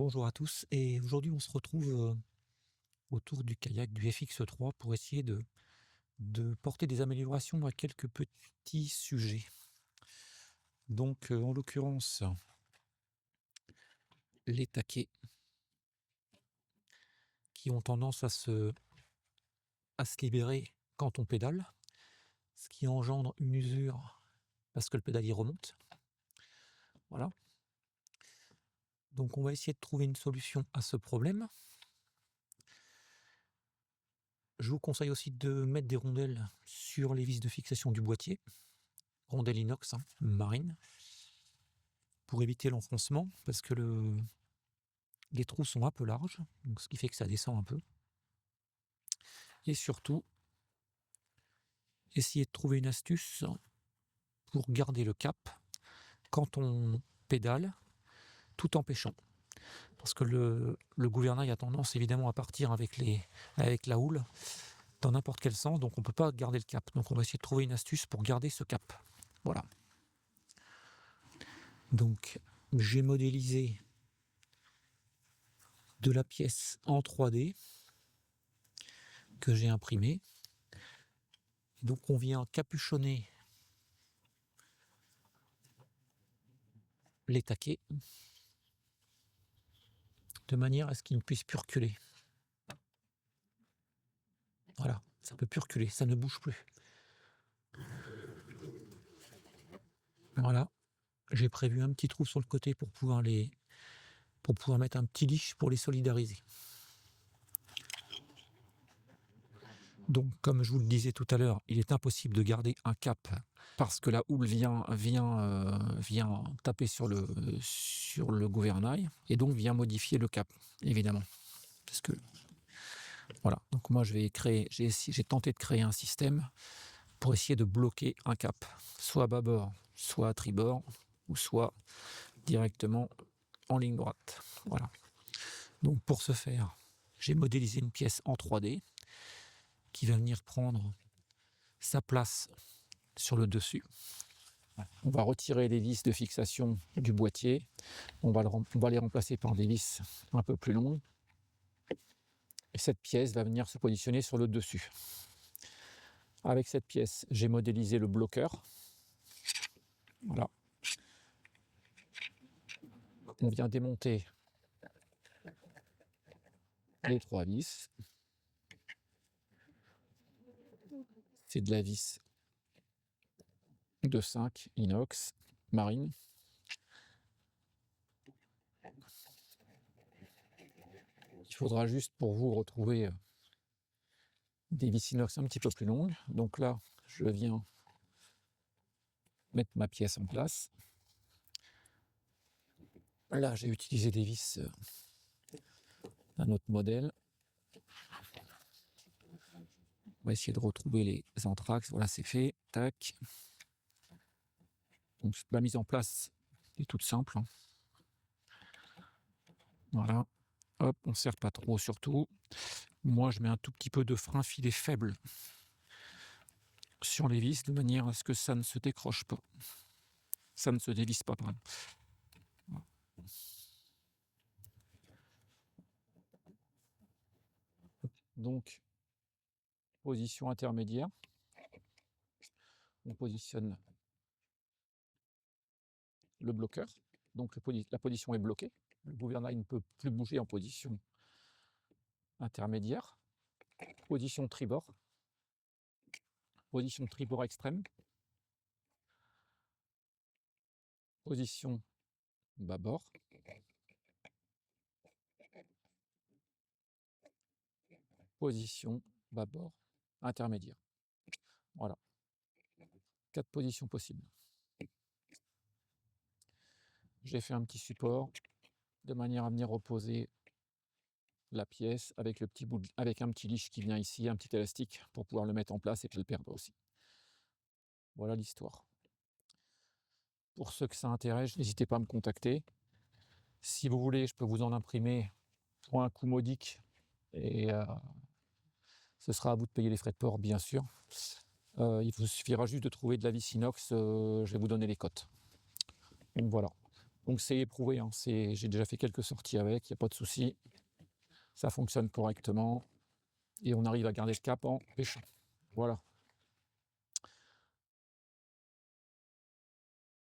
Bonjour à tous, et aujourd'hui on se retrouve autour du kayak du FX3 pour essayer de porter des améliorations à quelques petits sujets. Donc en l'occurrence, les taquets qui ont tendance à se libérer quand on pédale, ce qui engendre une usure parce que le pédalier remonte. Voilà. Donc on va essayer de trouver une solution à ce problème. Je vous conseille aussi de mettre des rondelles sur les vis de fixation du boîtier, rondelles inox, marine, pour éviter l'enfoncement, parce que les trous sont un peu larges, donc ce qui fait que ça descend un peu. Et surtout, essayer de trouver une astuce pour garder le cap quand on pédale, tout en pêchant. Parce que le gouvernail a tendance évidemment à partir avec la houle dans n'importe quel sens, donc on ne peut pas garder le cap. Donc on va essayer de trouver une astuce pour garder ce cap. Voilà. Donc j'ai modélisé de la pièce en 3D que j'ai imprimée. Donc on vient capuchonner les taquets de manière à ce qu'ils ne puissent plus reculer. Voilà, ça ne peut plus reculer, ça ne bouge plus. Voilà, j'ai prévu un petit trou sur le côté pour pouvoir mettre un petit leash pour les solidariser. Donc, comme je vous le disais tout à l'heure, il est impossible de garder un cap parce que la houle vient taper sur le gouvernail et donc vient modifier le cap, évidemment. Parce que voilà. Donc moi j'ai tenté de créer un système pour essayer de bloquer un cap, soit à bâbord, soit à tribord, ou soit directement en ligne droite. Voilà. Donc pour ce faire, j'ai modélisé une pièce en 3D qui va venir prendre sa place sur le dessus. On va retirer les vis de fixation du boîtier. On va les remplacer par des vis un peu plus longues. Et cette pièce va venir se positionner sur le dessus. Avec cette pièce, j'ai modélisé le bloqueur. Voilà. On vient démonter les 3 vis. C'est de la vis de 5 inox marine. Il faudra juste pour vous retrouver des vis inox un petit peu plus longues. Donc là, je viens mettre ma pièce en place. Là, j'ai utilisé des vis d'un autre modèle. On va essayer de retrouver les anthrax. Voilà, c'est fait. Tac. Donc la mise en place est toute simple. Voilà. Hop, on ne serre pas trop surtout. Moi, je mets un tout petit peu de frein filet faible sur les vis de manière à ce que ça ne se décroche pas. Ça ne se dévisse pas, pardon. Donc, position intermédiaire. On positionne le bloqueur. Donc, la position est bloquée. Le gouvernail ne peut plus bouger en position intermédiaire. Position tribord. Position tribord extrême. Position bâbord. Position bâbord intermédiaire. Voilà. 4 positions possibles. J'ai fait un petit support de manière à venir reposer la pièce avec avec un petit leash qui vient ici, un petit élastique pour pouvoir le mettre en place et pas le perdre aussi. Voilà l'histoire. Pour ceux que ça intéresse, n'hésitez pas à me contacter. Si vous voulez, je peux vous en imprimer pour un coût modique et ce sera à vous de payer les frais de port, bien sûr. Il vous suffira juste de trouver de la vis inox, je vais vous donner les cotes. Donc voilà. Donc c'est éprouvé, hein, j'ai déjà fait quelques sorties avec, il n'y a pas de souci. Ça fonctionne correctement et on arrive à garder le cap en pêchant. Voilà.